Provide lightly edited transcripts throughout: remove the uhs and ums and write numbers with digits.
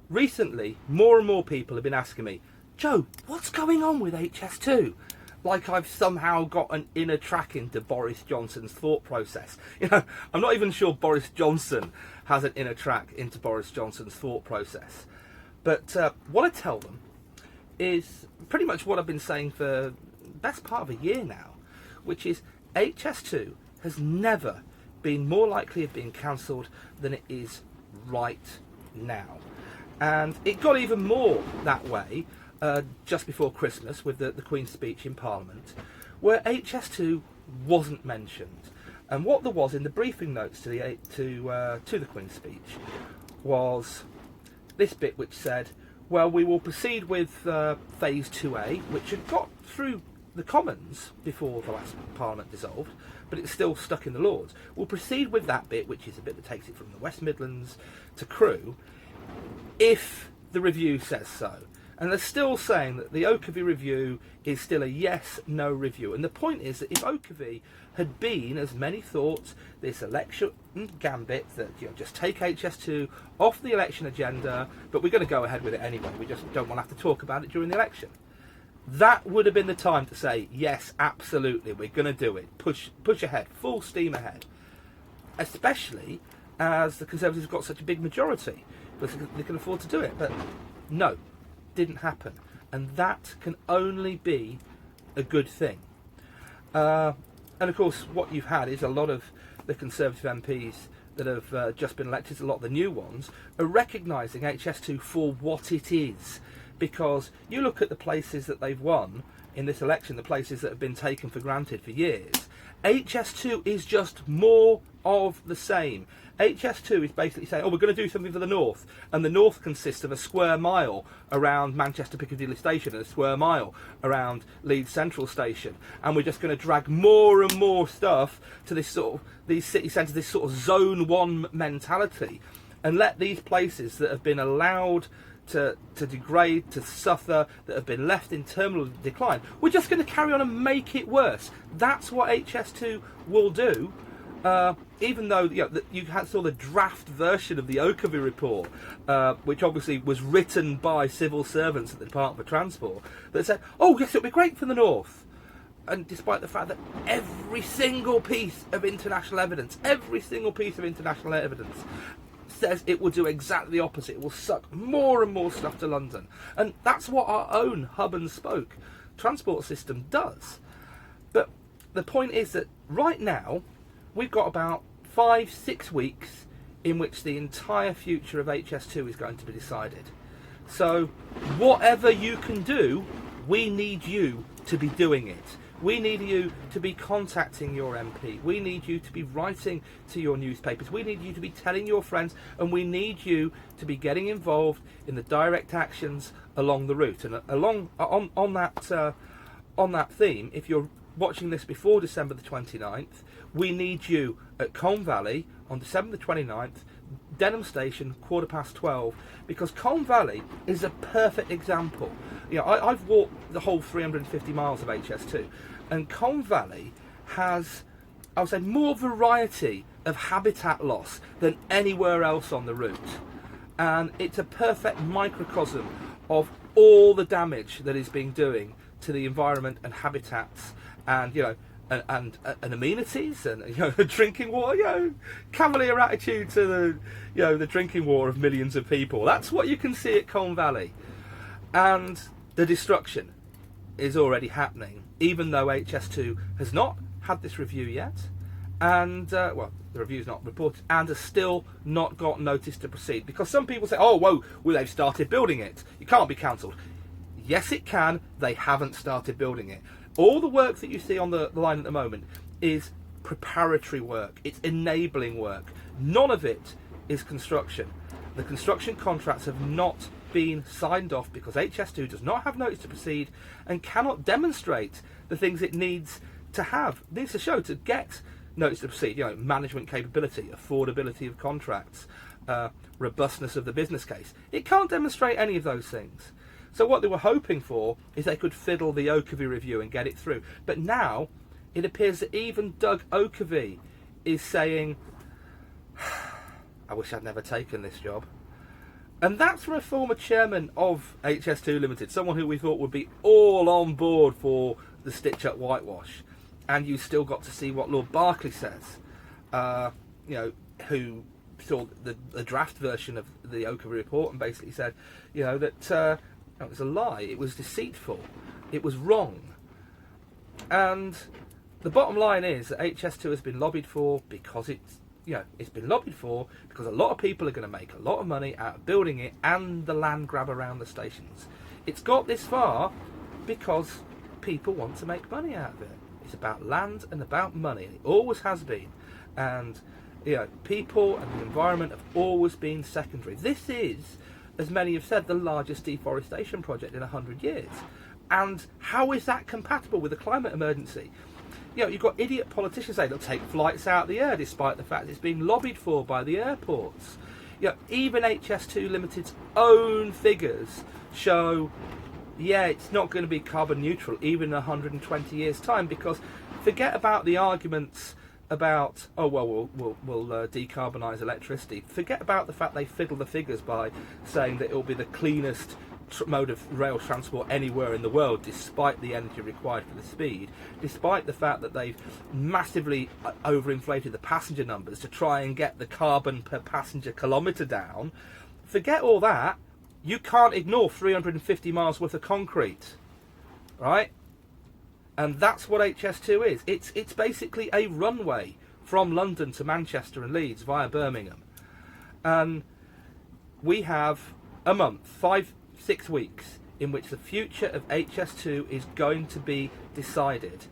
recently, more and more people have been asking me, Joe, what's going on with HS2? Like I've somehow got an inner track into Boris Johnson's thought process. You know, I'm not even sure Boris Johnson has an inner track into Boris Johnson's thought process. But what I tell them is pretty much what I've been saying for the best part of a year now, which is HS2 has never been more likely of being cancelled than it is right now. And it got even more that way just before Christmas with the Queen's speech in Parliament, where HS2 wasn't mentioned. And what there was in the briefing notes to the Queen's speech was this bit which said, well, we will proceed with phase 2A, which had got through the Commons before the last Parliament dissolved, but it's still stuck in the Lords. We'll proceed with that bit, which is a bit that takes it from the West Midlands to Crewe, if the review says so. And they're still saying that the Oakervie review is still a yes-no review. And the point is that if Oakervie had been, as many thought, this election gambit that, you know, just take HS2 off the election agenda, but we're going to go ahead with it anyway. We just don't want to have to talk about it during the election. That would have been the time to say, yes, absolutely, we're going to do it. Push ahead, full steam ahead. Especially as the Conservatives have got such a big majority, because they can afford to do it. But no, didn't happen. And that can only be a good thing. And of course, what you've had is a lot of the Conservative MPs that have just been elected, a lot of the new ones, are recognising HS2 for what it is. Because you look at the places that they've won in this election, the places that have been taken for granted for years, HS2 is just more of the same. HS2 is basically saying, oh, we're going to do something for the North, and the North consists of a square mile around Manchester Piccadilly Station and a square mile around Leeds Central Station, and we're just going to drag more and more stuff to this sort of, these city centres, this sort of zone one mentality, and let these places that have been allowed to degrade, to suffer, that have been left in terminal decline, we're just going to carry on and make it worse. That's what HS2 will do. Even though, you know, you saw the draft version of the Oakervie report, which obviously was written by civil servants at the Department for Transport, that said, oh yes, it'll be great for the North. And despite the fact that every single piece of international evidence says it will do exactly the opposite. It will suck more and more stuff to London. And that's what our own hub and spoke transport system does. But the point is that right now, we've got about 5-6 weeks in which the entire future of HS2 is going to be decided. So whatever you can do, we need you to be doing it. We need you to be contacting your MP. We need you to be writing to your newspapers. We need you to be telling your friends, and we need you to be getting involved in the direct actions along the route. And on that theme, if you're watching this before December the 29th, we need you at Colne Valley on December the 29th, Denham Station, 12:15, because Colne Valley is a perfect example. You know, I've walked the whole 350 miles of HS2, and Colne Valley has, I would say, more variety of habitat loss than anywhere else on the route. And it's a perfect microcosm of all the damage that is being doing to the environment and habitats, and, you know, and amenities, and, you know, drinking water, you know, cavalier attitude to the, you know, the drinking water of millions of people. That's what you can see at Colne Valley. And the destruction is already happening, even though HS2 has not had this review yet, and well, the review's not reported, and has still not got notice to proceed. Because some people say, oh, whoa, well, they've started building it, it can't be cancelled. Yes, it can. They haven't started building it. All the work that you see on the line at the moment is preparatory work. It's enabling work. None of it is construction. The construction contracts have not been signed off because HS2 does not have notice to proceed and cannot demonstrate the things it needs to have. It needs to show to get notice to proceed. You know, management capability, affordability of contracts, robustness of the business case. It can't demonstrate any of those things. So what they were hoping for is they could fiddle the Oakervie review and get it through. But now it appears that even Doug Oakervie is saying, I wish I'd never taken this job. And that's from a former chairman of HS2 Limited, someone who we thought would be all on board for the stitch-up whitewash. And you still got to see what Lord Berkeley says, who saw the draft version of the Oakley report and basically said, that it was a lie, it was deceitful, it was wrong. And the bottom line is that HS2 has been lobbied for because it's been lobbied for because a lot of people are going to make a lot of money out of building it and the land grab around the stations. It's got this far because people want to make money out of it. It's about land and about money. It always has been. And people and the environment have always been secondary. This is, as many have said, the largest deforestation project in 100 years. And how is that compatible with the climate emergency? You've got idiot politicians saying they'll take flights out of the air despite the fact it's being lobbied for by the airports. Even HS2 Limited's own figures show, it's not going to be carbon neutral even in 120 years' time, because forget about the arguments about, we'll decarbonise electricity. Forget about the fact they fiddle the figures by saying that it will be the cleanest mode of rail transport anywhere in the world, despite the energy required for the speed, despite the fact that they've massively overinflated the passenger numbers to try and get the carbon per passenger kilometre down. Forget all that. You can't ignore 350 miles worth of concrete, right? And that's what HS2 is. It's basically a runway from London to Manchester and Leeds via Birmingham. And we have a month, 5-6 weeks, in which the future of HS2 is going to be decided,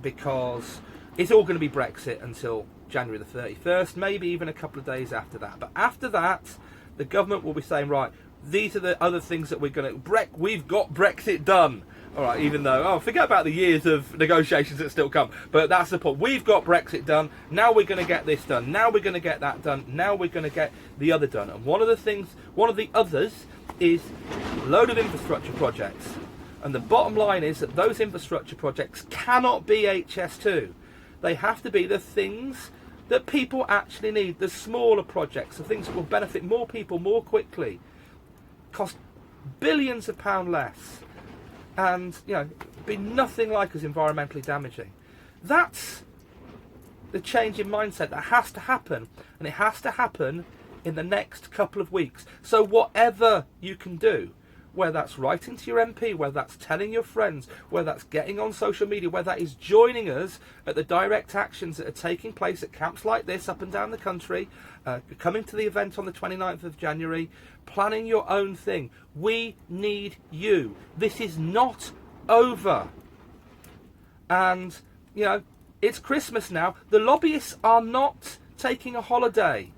because it's all going to be Brexit until January the 31st, maybe even a couple of days after that. But after that, the government will be saying, right, these are the other things that we're going to... We've got Brexit done. All right, even though, forget about the years of negotiations that still come. But that's the point. We've got Brexit done. Now we're going to get this done. Now we're going to get that done. Now we're going to get the other done. And one of the others is a load of infrastructure projects. And the bottom line is that those infrastructure projects cannot be HS2. They have to be the things that people actually need. The smaller projects, the things that will benefit more people more quickly, cost billions of pounds less, and be nothing like as environmentally damaging. That's the change in mindset that has to happen, and it has to happen in the next couple of weeks. So whatever you can do, whether that's writing to your MP, whether that's telling your friends, whether that's getting on social media, whether that is joining us at the direct actions that are taking place at camps like this up and down the country, coming to the event on the 29th of January, planning your own thing. We need you. This is not over. And, it's Christmas now. The lobbyists are not taking a holiday.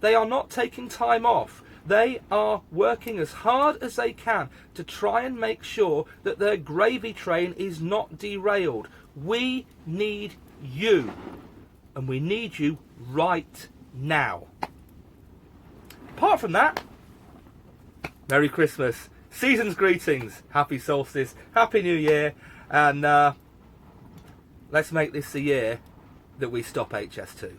They are not taking time off. They are working as hard as they can to try and make sure that their gravy train is not derailed. We need you. And we need you right now. Apart from that, Merry Christmas, season's greetings, Happy Solstice, Happy New Year, and let's make this the year that we stop HS2.